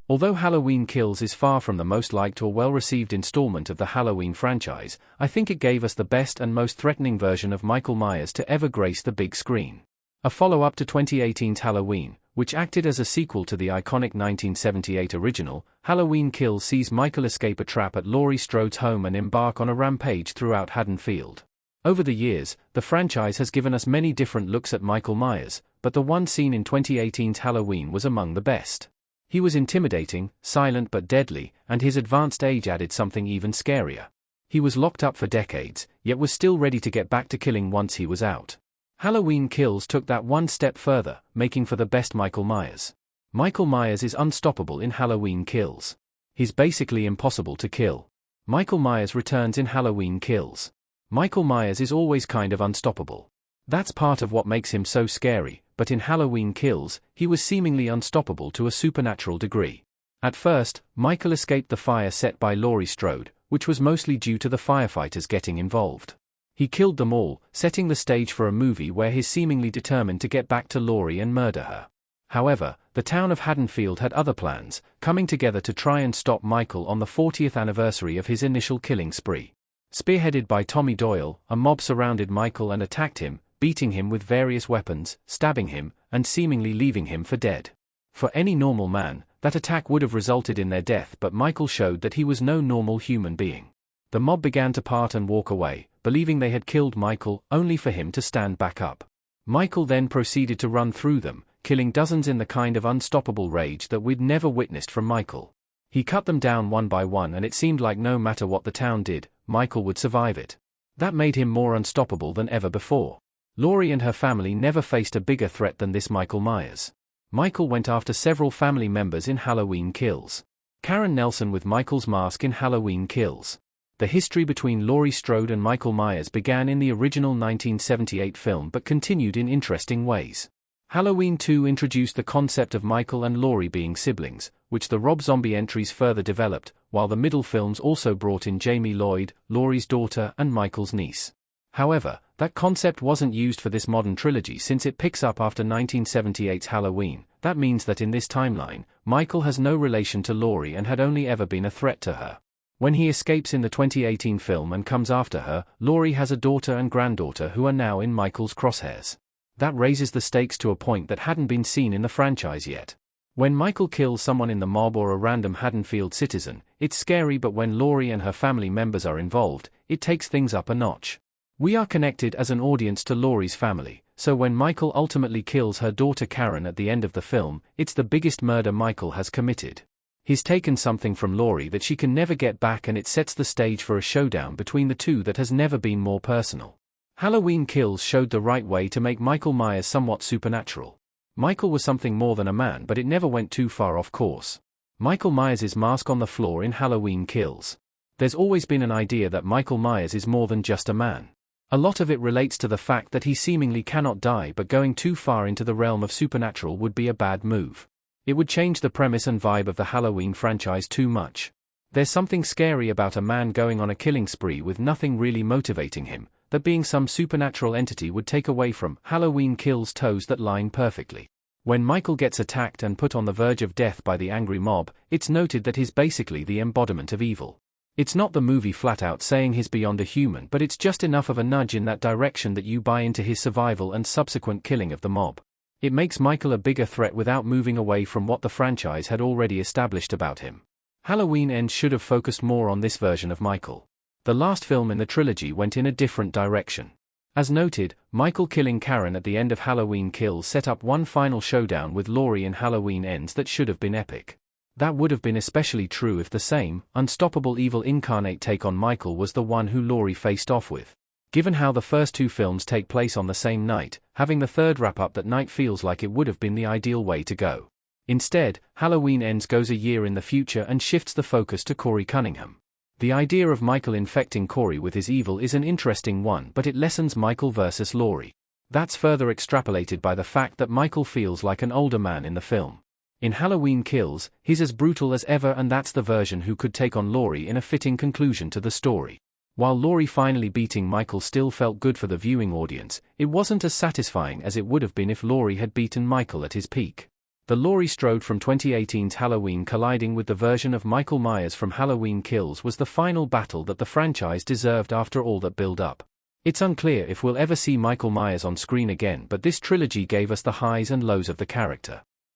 Although Halloween Kills is far from the most liked or well-received installment of the Halloween franchise, I think it gave us the best and most threatening version of Michael Myers to ever grace the big screen. A follow-up to 2018's Halloween, which acted as a sequel to the iconic 1978 original, Halloween Kills sees Michael escape a trap at Laurie Strode's home and embark on a rampage throughout Haddonfield. Over the years, the franchise has given us many different looks at Michael Myers, but the one seen in 2018's Halloween was among the best. He was intimidating, silent but deadly, and his advanced age added something even scarier. He was locked up for decades, yet was still ready to get back to killing once he was out. Halloween Kills took that one step further, making for the best Michael Myers. Michael Myers is unstoppable in Halloween Kills. He's basically impossible to kill. Michael Myers returns in Halloween Kills. Michael Myers is always kind of unstoppable. That's part of what makes him so scary, but in Halloween Kills, he was seemingly unstoppable to a supernatural degree. At first, Michael escaped the fire set by Laurie Strode, which was mostly due to the firefighters getting involved. He killed them all, setting the stage for a movie where he's seemingly determined to get back to Laurie and murder her. However, the town of Haddonfield had other plans, coming together to try and stop Michael on the 40th anniversary of his initial killing spree. Spearheaded by Tommy Doyle, a mob surrounded Michael and attacked him, beating him with various weapons, stabbing him, and seemingly leaving him for dead. For any normal man, that attack would have resulted in their death, but Michael showed that he was no normal human being. The mob began to part and walk away, believing they had killed Michael, only for him to stand back up. Michael then proceeded to run through them, killing dozens in the kind of unstoppable rage that we'd never witnessed from Michael. He cut them down one by one, and it seemed like no matter what the town did, Michael would survive it. That made him more unstoppable than ever before. Laurie and her family never faced a bigger threat than this Michael Myers. Michael went after several family members in Halloween Kills. Karen Nelson with Michael's mask in Halloween Kills. The history between Laurie Strode and Michael Myers began in the original 1978 film but continued in interesting ways. Halloween 2 introduced the concept of Michael and Laurie being siblings, which the Rob Zombie entries further developed, while the middle films also brought in Jamie Lloyd, Laurie's daughter and Michael's niece. However, that concept wasn't used for this modern trilogy since it picks up after 1978's Halloween. That means that in this timeline, Michael has no relation to Laurie and had only ever been a threat to her. When he escapes in the 2018 film and comes after her, Laurie has a daughter and granddaughter who are now in Michael's crosshairs. That raises the stakes to a point that hadn't been seen in the franchise yet. When Michael kills someone in the mob or a random Haddonfield citizen, it's scary, but when Laurie and her family members are involved, it takes things up a notch. We are connected as an audience to Laurie's family, so when Michael ultimately kills her daughter Karen at the end of the film, it's the biggest murder Michael has committed. He's taken something from Laurie that she can never get back, and it sets the stage for a showdown between the two that has never been more personal. Halloween Kills showed the right way to make Michael Myers somewhat supernatural. Michael was something more than a man, but it never went too far off course. Michael Myers' mask on the floor in Halloween Kills. There's always been an idea that Michael Myers is more than just a man. A lot of it relates to the fact that he seemingly cannot die, but going too far into the realm of supernatural would be a bad move. It would change the premise and vibe of the Halloween franchise too much. There's something scary about a man going on a killing spree with nothing really motivating him, that being some supernatural entity would take away from. Halloween Kills toes that line perfectly. When Michael gets attacked and put on the verge of death by the angry mob, it's noted that he's basically the embodiment of evil. It's not the movie flat out saying he's beyond a human, but it's just enough of a nudge in that direction that you buy into his survival and subsequent killing of the mob. It makes Michael a bigger threat without moving away from what the franchise had already established about him. Halloween Ends should have focused more on this version of Michael. The last film in the trilogy went in a different direction. As noted, Michael killing Karen at the end of Halloween Kills set up one final showdown with Laurie in Halloween Ends that should have been epic. That would have been especially true if the same, unstoppable evil incarnate take on Michael was the one who Laurie faced off with. Given how the first two films take place on the same night, having the third wrap up that night feels like it would have been the ideal way to go. Instead, Halloween Ends goes a year in the future and shifts the focus to Corey Cunningham. The idea of Michael infecting Corey with his evil is an interesting one, but it lessens Michael versus Laurie. That's further extrapolated by the fact that Michael feels like an older man in the film. In Halloween Kills, he's as brutal as ever, and that's the version who could take on Laurie in a fitting conclusion to the story. While Laurie finally beating Michael still felt good for the viewing audience, it wasn't as satisfying as it would have been if Laurie had beaten Michael at his peak. The Laurie Strode from 2018's Halloween colliding with the version of Michael Myers from Halloween Kills was the final battle that the franchise deserved after all that build-up. It's unclear if we'll ever see Michael Myers on screen again, but this trilogy gave us the highs and lows of the character.